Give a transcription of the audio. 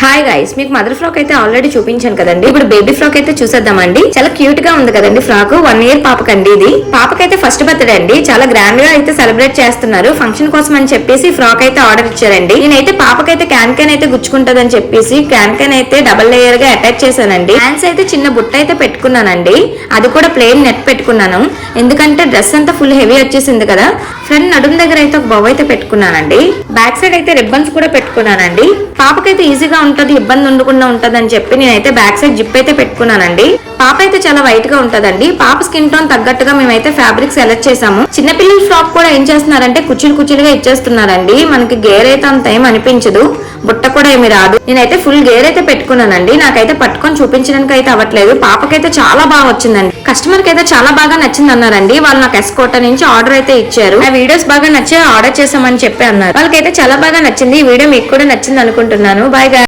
Hi guys, మీకు mother frock అయితే already చూపించాను కదండి. ఇప్పుడు బేబీ ఫ్రాక్ అయితే చూసేద్దామండి. చాలా క్యూట్ గా ఉంది కదండి ఫ్రాక్. 1 year పాపకండి ఇది. పాపకైతే ఫస్ట్ బర్త్డే అండి. చాలా గ్రాండ్ గా అయితే సెలబ్రేట్ చేస్తున్నారు. ఫంక్షన్ కోసం అని చెప్పేసి ఫ్రాక్ అయితే ఆర్డర్ ఇచ్చారండి. నేనైతే పాపకైతే క్యాన్ అయితే గుచ్చుకుంటదని చెప్పేసి క్యాన్ అయితే డబల్ లేయర్ గా అటాచ్ చేశానండి. హ్యాండ్స్ అయితే చిన్న బుట్ట అయితే పెట్టుకున్నానండి. అది కూడా ప్లెయిన్ నెట్ పెట్టుకున్నాను. ఎందుకంటే డ్రెస్ అంతా ఫుల్ హెవీ వచ్చేసింది కదా. ఫ్రంట్ నడుము దగ్గర అయితే ఒక బౌ అయితే పెట్టుకున్నానండి. బ్యాక్ సైడ్ అయితే రిబ్బన్స్ కూడా పెట్టుకున్నానండి. పాపకైతే ఈజీగా ఉంటది, ఇబ్బంది ఉండకుండా ఉంటది అని చెప్పి నేనైతే బ్యాక్ సైడ్ జిప్ అయితే పెట్టుకున్నానండి. పాప అయితే చాలా వైట్ గా ఉంటదండి. పాప స్కిన్ టోన్ తగ్గట్టుగా మేమైతే ఫ్యాబ్రిక్ సెలెక్ట్ చేసాము. చిన్నపిల్లల ఫ్రాక్ కూడా ఏం చేస్తున్నారంటే కుచ్చులుగా ఇచ్చేస్తున్నారండి. మనకి గేర్ అయితే అంత ఏం అనిపించదు, బుట్ట కూడా ఏమి రాదు. నేనైతే ఫుల్ గేర్ అయితే పెట్టుకున్నానండి. నాకైతే పట్టుకొని చూపించడానికి అయితే అవ్వట్లేదు. పాపకైతే చాలా బాగా వచ్చిందండి. కస్టమర్ కి అయితే చాలా బాగా నచ్చింది అన్నారండి. వాళ్ళు నాకు ఎస్కోట నుంచి ఆర్డర్ అయితే ఇచ్చారు. ఆ వీడియోస్ బాగా నచ్చి ఆర్డర్ చేసామని చెప్పి అన్నారు. వాళ్ళకైతే చాలా బాగా నచ్చింది. ఈ వీడియో మీకు కూడా నచ్చింది అనుకుంటున్నాను. బాయ్.